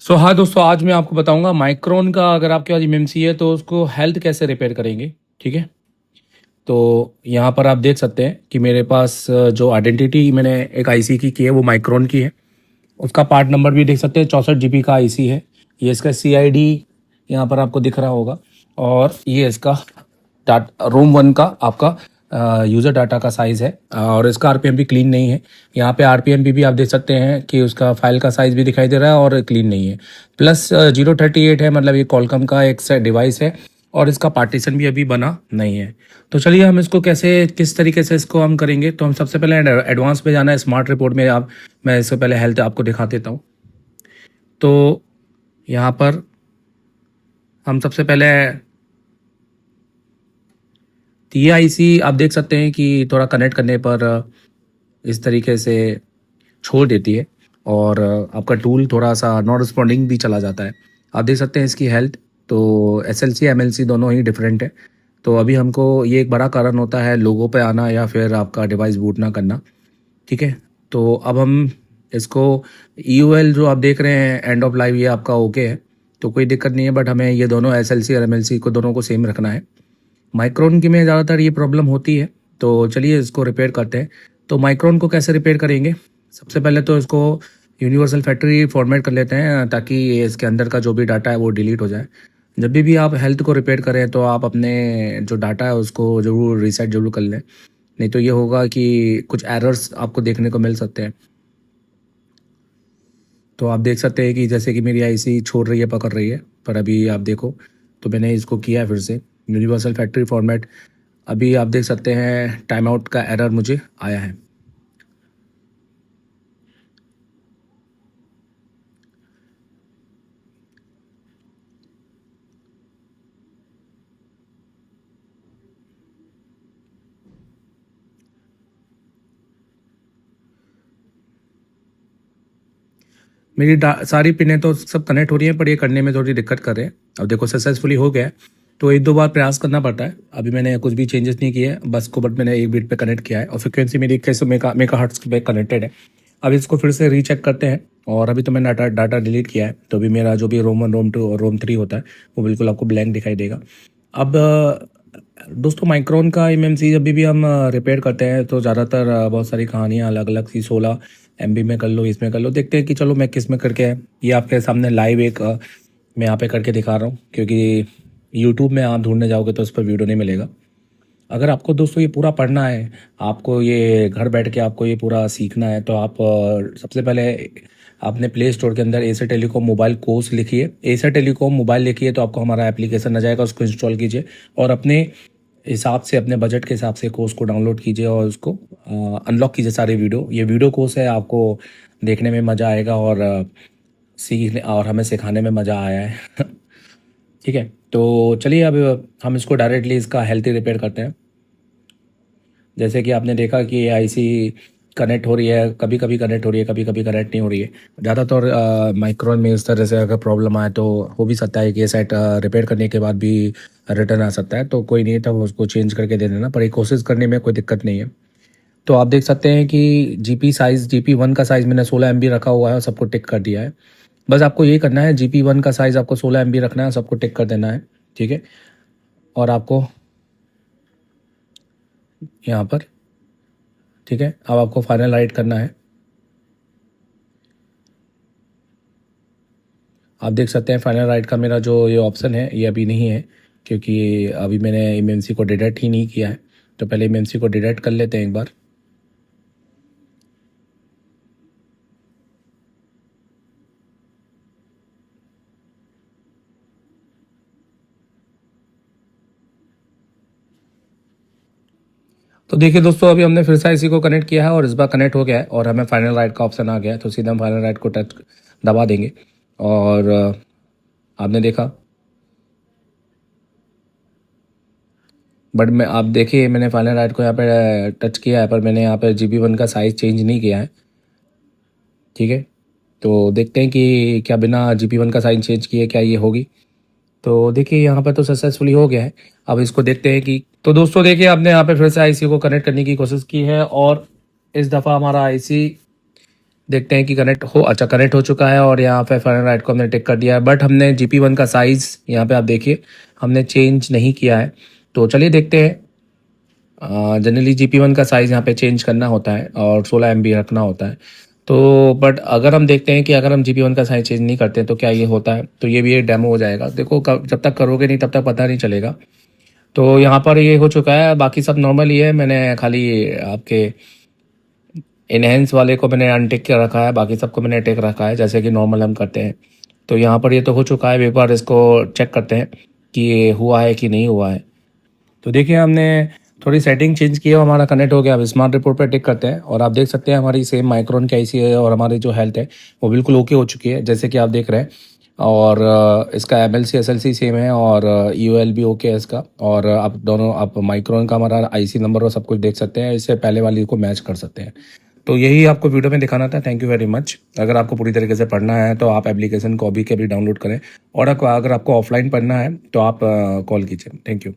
हाँ दोस्तों, आज मैं आपको बताऊंगा माइक्रोन का। अगर आपके पास एमएमसी है तो उसको हेल्थ कैसे रिपेयर करेंगे। ठीक है, तो यहाँ पर आप देख सकते हैं कि मेरे पास जो आइडेंटिटी मैंने एक आईसी की है वो माइक्रोन की है। उसका पार्ट नंबर भी देख सकते हैं, 64 GB का आईसी है। ये इसका CID यहाँ पर आपको दिख रहा होगा। और ये इसका डाटा रोम 1 का आपका यूज़र डाटा का साइज़ है। और इसका आरपीएम भी क्लीन नहीं है। यहाँ पे आरपीएम भी आप देख सकते हैं कि उसका फाइल का साइज़ भी दिखाई दे रहा है और क्लीन नहीं है। प्लस 038 है, मतलब ये कॉलकम का एक डिवाइस है। और इसका पार्टीशन भी अभी बना नहीं है। तो चलिए हम इसको कैसे किस तरीके से इसको हम करेंगे। तो हम सबसे पहले एडवांस में जाना है, स्मार्ट रिपोर्ट में। आप मैं इससे पहले हेल्थ आपको दिखा देता हूँ। तो यहाँ पर हम सबसे पहले ये आईसी आप देख सकते हैं कि थोड़ा कनेक्ट करने पर इस तरीके से छोड़ देती है। और आपका टूल थोड़ा सा नॉन रिस्पॉन्डिंग भी चला जाता है। आप देख सकते हैं इसकी हेल्थ। तो SLC MLC दोनों ही डिफरेंट है। तो अभी हमको ये एक बड़ा कारण होता है लोगों पे आना या फिर आपका डिवाइस बूट ना करना। ठीक है, तो अब हम इसको EOL जो आप देख रहे हैं एंड ऑफ लाइफ, ये आपका ओके है तो कोई दिक्कत नहीं है। बट हमें ये दोनों SLC और MLC को दोनों को सेम रखना है। माइक्रोन की में ज़्यादातर ये प्रॉब्लम होती है। तो चलिए इसको रिपेयर करते हैं। तो माइक्रोन को कैसे रिपेयर करेंगे, सबसे पहले तो इसको यूनिवर्सल फैक्ट्री फॉर्मेट कर लेते हैं ताकि इसके अंदर का जो भी डाटा है वो डिलीट हो जाए। जब भी आप हेल्थ को रिपेयर करें तो आप अपने जो डाटा है उसको ज़रूर रीसेट जरूर कर लें। नहीं तो ये होगा कि कुछ एरर्स आपको देखने को मिल सकते हैं। तो आप देख सकते हैं कि जैसे कि मेरी आईसी छोड़ रही है, पकड़ रही है। पर अभी आप देखो, तो मैंने इसको किया है फिर से यूनिवर्सल फैक्ट्री फॉर्मेट। अभी आप देख सकते हैं टाइम आउट का एरर मुझे आया है। मेरी सारी पिनें तो सब कनेक्ट हो रही हैं, पर ये करने में थोड़ी दिक्कत कर रहे हैं। अब देखो सक्सेसफुली हो गया है। तो एक दो बार प्रयास करना पड़ता है। अभी मैंने कुछ भी चेंजेस नहीं किए हैं, बस को बट मैंने एक बीट पे कनेक्ट किया है और फ्रिक्वेंसी मेरी 2100 मेगाहर्ट्ज़ पे कनेक्टेड है। अब इसको फिर से रीचेक करते हैं। और अभी तो मैंने डाटा डिलीट किया है, तो अभी मेरा जो भी रोम 1 रोम 2 और रोम 3 होता है वो बिल्कुल आपको ब्लैंक दिखाई देगा। अब दोस्तों, माइक्रोन का MMC जब भी हम रिपेयर करते हैं तो ज़्यादातर बहुत सारी कहानियाँ अलग अलग सी 16 MB में कर लो, इसमें कर लो। देखते हैं कि चलो मैं किस में करके ये आपके सामने लाइव एक मैं यहाँ पे करके दिखा रहा हूँ। क्योंकि यूट्यूब में आप ढूंढने जाओगे तो उस पर वीडियो नहीं मिलेगा। अगर आपको दोस्तों ये पूरा पढ़ना है, आपको ये घर बैठ के आपको ये पूरा सीखना है, तो आप सबसे पहले आपने प्ले स्टोर के अंदर एसर टेलीकॉम मोबाइल कोर्स लिखिए। एसर टेलीकॉम मोबाइल लिखिए तो आपको हमारा एप्लीकेशन आ जाएगा, उसको इंस्टॉल कीजिए और अपने हिसाब से, अपने बजट के हिसाब से कोर्स को डाउनलोड कीजिए और उसको अनलॉक कीजिए सारे वीडियो। ये वीडियो कोर्स है, आपको देखने में मज़ा आएगा और सीखने और हमें सिखाने में मज़ा आया है। ठीक है, तो चलिए अब हम इसको डायरेक्टली इसका हेल्थी रिपेयर करते हैं। जैसे कि आपने देखा कि आईसी कनेक्ट हो रही है, कभी कभी कनेक्ट हो रही है, कभी कभी कनेक्ट नहीं हो रही है। ज़्यादातर माइक्रोन में इस तरह से अगर प्रॉब्लम आए तो हो भी सकता है कि ये सेट रिपेयर करने के बाद भी रिटर्न आ सकता है। तो कोई नहीं, तब उसको चेंज करके दे देना, पर एक कोशिश करने में कोई दिक्कत नहीं है। तो आप देख सकते हैं कि GP1 का साइज़ मैंने 16 MB रखा हुआ है और सबको टिक कर दिया है। बस आपको यही करना है, GP1 का साइज़ आपको 16 MB रखना है, सबको टिक कर देना है। ठीक है, और आपको यहाँ पर, ठीक है, अब आपको फाइनल राइट करना है। आप देख सकते हैं फाइनल राइट का मेरा जो ये ऑप्शन है ये अभी नहीं है, क्योंकि अभी मैंने MMC को डिटेक्ट ही नहीं किया है। तो पहले MMC को डिटेक्ट कर लेते हैं एक बार। तो देखिए दोस्तों, अभी हमने फिर से इसी को कनेक्ट किया है और इस बार कनेक्ट हो गया है और हमें फाइनल राइट का ऑप्शन आ गया है। तो सीधा हम फाइनल राइट को टच दबा देंगे और आपने देखा, बट मैं आप देखिए मैंने फाइनल राइट को यहाँ पे टच किया है, पर मैंने यहाँ पे GP1 का साइज़ चेंज नहीं किया है। ठीक है, तो देखते हैं कि क्या बिना GP1 का साइज़ चेंज किए क्या ये होगी। तो देखिए यहाँ पर तो सक्सेसफुली हो गया है। अब इसको देखते हैं कि, तो दोस्तों देखिए आपने यहाँ पे फिर से आईसी को कनेक्ट करने की कोशिश की है और इस दफ़ा हमारा आईसी देखते हैं कि कनेक्ट हो, अच्छा कनेक्ट हो चुका है और यहाँ पे फ़ारेनहाइट को हमने टिक कर दिया है, बट हमने GP1 का साइज़ यहाँ पे आप देखिए हमने चेंज नहीं किया है। तो चलिए देखते हैं। जनरली GP1 का साइज़ यहाँ पे चेंज करना होता है और 16 MB रखना होता है। तो बट अगर हम देखते हैं कि अगर हम GP1 का साइज़ चेंज नहीं करते तो क्या ये होता है, तो ये भी एक डेमो हो जाएगा। देखो जब तक करोगे नहीं तब तक पता नहीं चलेगा। तो यहाँ पर ये हो चुका है, बाकी सब नॉर्मल ही है। मैंने खाली आपके इनहेंस वाले को मैंने अनटिक कर रखा है, बाकी सबको मैंने टिक रखा है जैसे कि नॉर्मल हम करते हैं। तो यहाँ पर ये तो हो चुका है, एक बार इसको चेक करते हैं कि ये हुआ है कि नहीं हुआ है। तो देखिए हमने थोड़ी सेटिंग चेंज की है, हमारा कनेक्ट हो गया। अब स्मार्ट रिपोर्ट पर टिक करते हैं और आप देख सकते हैं हमारी सेम माइक्रोन की IC है और हमारी जो हेल्थ है वो बिल्कुल ओके हो चुकी है जैसे कि आप देख रहे हैं। और इसका MLC SLC सेम है और EOL भी ओके है इसका। और आप दोनों आप माइक्रोन का हमारा IC नंबर और सब कुछ देख सकते हैं, इससे पहले वाली को मैच कर सकते हैं। तो यही आपको वीडियो में दिखाना था। Thank you very much. अगर आपको पूरी तरीके से पढ़ना है तो आप एप्लीकेशन को अभी के अभी डाउनलोड करें, और अगर आपको ऑफलाइन पढ़ना है तो आप कॉल कीजिए। Thank you.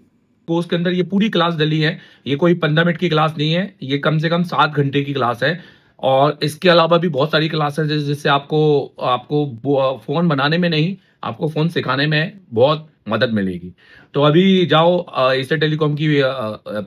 कोर्स के अंदर ये पूरी क्लास डली है, ये कोई 15 मिनट की क्लास नहीं है, ये कम से कम 7 घंटे की क्लास है। और इसके अलावा भी बहुत सारी क्लासेस है जिससे आपको आपको फ़ोन बनाने में नहीं, आपको फ़ोन सिखाने में बहुत मदद मिलेगी। तो अभी जाओ एसर टेलीकॉम की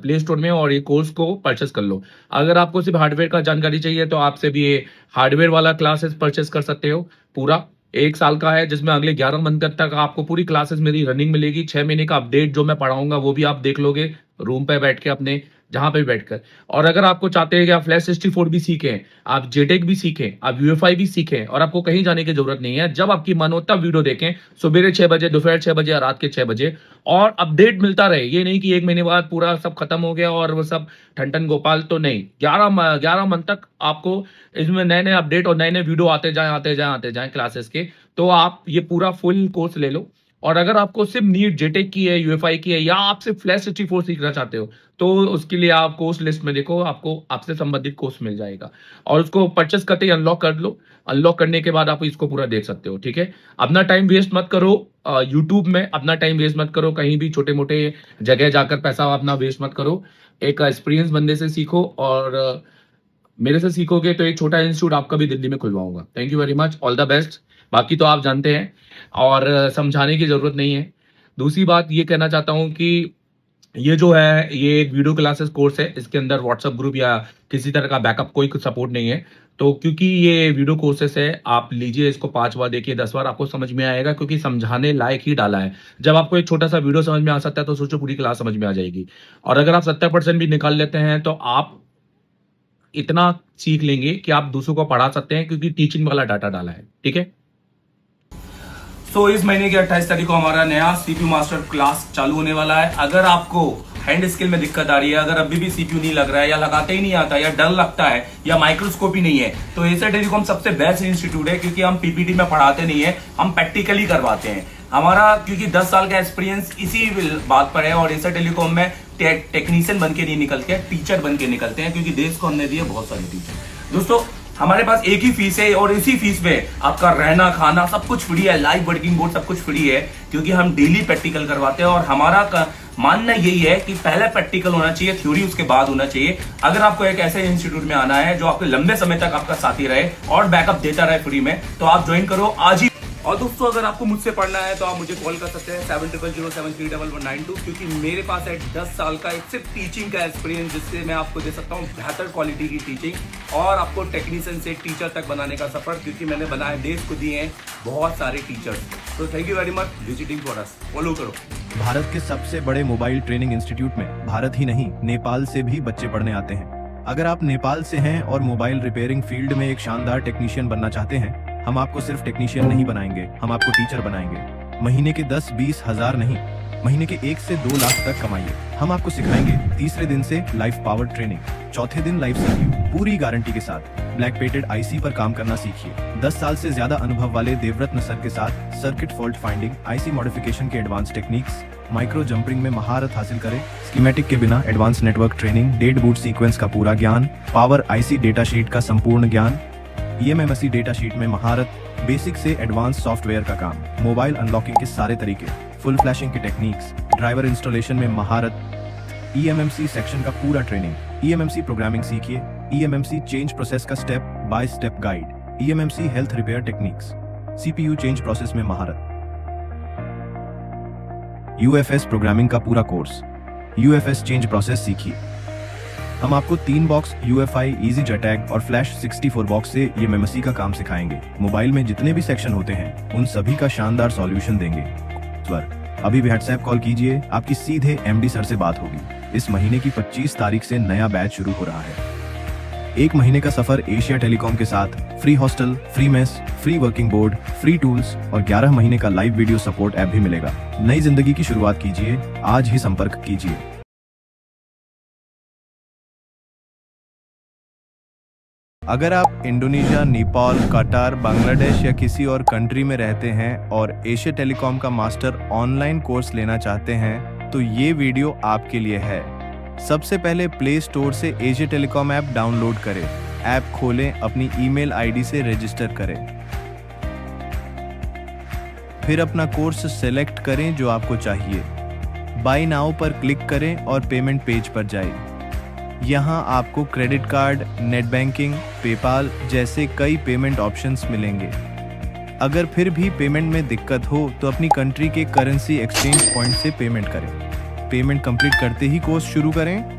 प्ले स्टोर में और ये कोर्स को परचेस कर लो। अगर आपको सिर्फ हार्डवेयर का जानकारी चाहिए तो आप सिर्फ ये हार्डवेयर वाला क्लासेस परचेस कर सकते हो। पूरा 1 साल का है जिसमें अगले 11 मंथ तक आपको पूरी क्लासेस मेरी रनिंग मिलेगी। 6 महीने का अपडेट जो मैं पढ़ाऊँगा वो भी आप देख लोगे रूम पे बैठ के अपने, जहाँ पे भी बैठकर। और अगर आपको चाहते हैं कि आप फ्लैश 64 भी सीखें, आप जेटेक भी सीखें, आप UEFI भी सीखें और आपको कहीं जाने की ज़रूरत नहीं है। जब आपकी मन हो तब वीडियो देखें, सुबेरे 6 बजे, दोपहर 6 बजे या रात के 6 बजे, और अपडेट मिलता रहे। ये नहीं कि 1 महीने बाद पूरा सब खत्म हो गया और वो सब ठन-ठन गोपाल, तो नहीं। 11 मंथ तक आपको इसमें नए-नए अपडेट और नए-नए वीडियो आते जाएँ क्लासेस के। तो आप ये पूरा फुल कोर्स ले लो। और अगर आपको सिर्फ नीट जेटेक की है, UEFI की है, या आप सिर्फ फ्लैश 64 सीखना चाहते हो तो उसके लिए आप कोर्स लिस्ट में देखो, आपको आपसे संबंधित कोर्स मिल जाएगा और उसको परचेस करते ही अनलॉक कर लो। अनलॉक करने के बाद आप इसको पूरा देख सकते हो। ठीक है, अपना टाइम वेस्ट मत करो यूट्यूब में, अपना टाइम वेस्ट मत करो कहीं भी छोटे मोटे जगह जाकर, पैसा अपना वेस्ट मत करो। एक एक्सपीरियंस बंदे से सीखो और मेरे से सीखोगे तो एक छोटा इंस्टीट्यूट आपका भी दिल्ली में खुलवाऊंगा। Thank you very much, all the best. बाकी तो आप जानते हैं और समझाने की ज़रूरत नहीं है। दूसरी बात ये कहना चाहता हूँ कि ये जो है ये एक वीडियो क्लासेस कोर्स है, इसके अंदर व्हाट्सएप ग्रुप या किसी तरह का बैकअप कोई सपोर्ट नहीं है। तो क्योंकि ये वीडियो कोर्सेस है, आप लीजिए इसको 5 बार देखिए, 10 बार आपको समझ में आएगा, क्योंकि समझाने लायक ही डाला है। जब आपको एक छोटा सा वीडियो समझ में आ सकता है तो सोचो पूरी क्लास समझ में आ जाएगी। और अगर आप 70% भी निकाल लेते हैं तो आप इतना सीख लेंगे कि आप दूसरों को पढ़ा सकते हैं, क्योंकि टीचिंग वाला डाटा डाला है। ठीक है, इस महीने की 28 तारीख को हमारा नया CPU मास्टर क्लास चालू होने वाला है। अगर आपको हैंड स्किल में दिक्कत आ रही है, अगर अभी भी CPU नहीं लग रहा है या लगाते ही नहीं आता या डर लगता है या माइक्रोस्कोप ही नहीं है, तो एसर टेलीकॉम सबसे बेस्ट इंस्टीट्यूट है, क्योंकि हम PPT में पढ़ाते नहीं है, हम प्रैक्टिकली करवाते हैं। हमारा क्योंकि 10 साल का एक्सपीरियंस इसी बात पर है, और एसर टेलीकॉम में टेक्नीशियन बन के नहीं निकलते, टीचर बन के निकलते हैं, क्योंकि देश को हमने दिए बहुत सारे टीचर। दोस्तों हमारे पास एक ही फीस है और इसी फीस में आपका रहना खाना सब कुछ फ्री है, लाइव वर्किंग बोर्ड सब कुछ फ्री है, क्योंकि हम डेली प्रैक्टिकल करवाते हैं। और हमारा मानना यही है कि पहले प्रैक्टिकल होना चाहिए, थ्योरी उसके बाद होना चाहिए। अगर आपको एक ऐसे इंस्टीट्यूट में आना है जो आपको लंबे समय तक आपका साथी रहे और बैकअप देता रहे फ्री में, तो आप ज्वाइन करो आज ही। और दोस्तों अगर आपको मुझसे पढ़ना है तो आप मुझे कॉल कर सकते हैं 7007311192, क्योंकि मेरे पास है 10 साल का एक सिर्फ टीचिंग का एक्सपीरियंस, जिससे मैं आपको दे सकता हूँ बेहतर क्वालिटी की टीचिंग और आपको टेक्नीशियन से टीचर तक बनाने का सफर, क्योंकि मैंने बनाए, देश को दिए हैं बहुत सारे टीचर्स। तो thank you very much visiting for us, follow करो। भारत के सबसे बड़े मोबाइल ट्रेनिंग इंस्टीट्यूट में भारत ही नहीं नेपाल से भी बच्चे पढ़ने आते हैं। अगर आप नेपाल से हैं और मोबाइल रिपेयरिंग फील्ड में एक शानदार टेक्नीशियन बनना चाहते हैं, हम आपको सिर्फ टेक्नीशियन नहीं बनाएंगे, हम आपको टीचर बनाएंगे। महीने के 10-20 हज़ार नहीं, महीने के 1 से 2 लाख तक कमाइए। हम आपको सिखाएंगे तीसरे दिन से लाइफ पावर ट्रेनिंग, चौथे दिन लाइफ CPU, पूरी गारंटी के साथ। ब्लैक पेटेड IC पर काम करना सीखिए। 10 साल से ज्यादा अनुभव वाले देवरत्न सर के साथ circuit fault finding, IC modification के एडवांस टेक्निक्स, माइक्रो जंपरिंग में महारत हासिल करें। स्कीमेटिक के बिना advance network training, dead boot sequence का पूरा ज्ञान, पावर IC डेटा शीट का संपूर्ण ज्ञान, EMMC डेटा शीट में महारत, बेसिक से एडवांस सॉफ्टवेयर का काम, मोबाइल अनलॉकिंग के सारे तरीके, फुल फ्लैशिंग की टेक्निक्स, ड्राइवर इंस्टॉलेशन में महारत, EMMC सेक्शन का पूरा ट्रेनिंग, EMMC प्रोग्रामिंग सीखिए, EMMC चेंज प्रोसेस का step by step guide. EMMC health repair techniques, CPU change process में महारत, UFS प्रोग्रामिंग का पूरा कोर्स, UFS चेंज प्रोसेस सीखिए। हम आपको 3 बॉक्स UFI इजी JTAG और फ्लैश 64 बॉक्स से ये मेमोसी का काम सिखाएंगे। मोबाइल में जितने भी सेक्शन होते हैं उन सभी का शानदार सॉल्यूशन देंगे। सर अभी भी व्हाट्सएप कॉल कीजिए, आपकी सीधे MD सर से बात होगी। इस महीने की 25 तारीख से नया बैच शुरू हो रहा है। 1 महीने का सफर एशिया टेलीकॉम के साथ, free hostel, free mess, free working board, free tools और 11 महीने का लाइव वीडियो सपोर्ट ऐप भी मिलेगा। नई जिंदगी की शुरुआत कीजिए, आज ही संपर्क कीजिए। अगर आप इंडोनेशिया, नेपाल, कतार, बांग्लादेश या किसी और कंट्री में रहते हैं और एशिया टेलीकॉम का मास्टर ऑनलाइन कोर्स लेना चाहते हैं तो ये वीडियो आपके लिए है। सबसे पहले प्ले स्टोर से एशिया टेलीकॉम ऐप डाउनलोड करें। ऐप खोलें, अपनी ईमेल आईडी से रजिस्टर करें। फिर अपना कोर्स सेलेक्ट करें जो आपको चाहिए। बाय नाउ पर क्लिक करें और पेमेंट पेज पर जाएं। यहाँ आपको credit card, net banking, PayPal जैसे कई पेमेंट ऑप्शंस मिलेंगे। अगर फिर भी पेमेंट में दिक्कत हो तो अपनी कंट्री के करेंसी एक्सचेंज पॉइंट से पेमेंट करें। पेमेंट कंप्लीट करते ही कोर्स शुरू करें।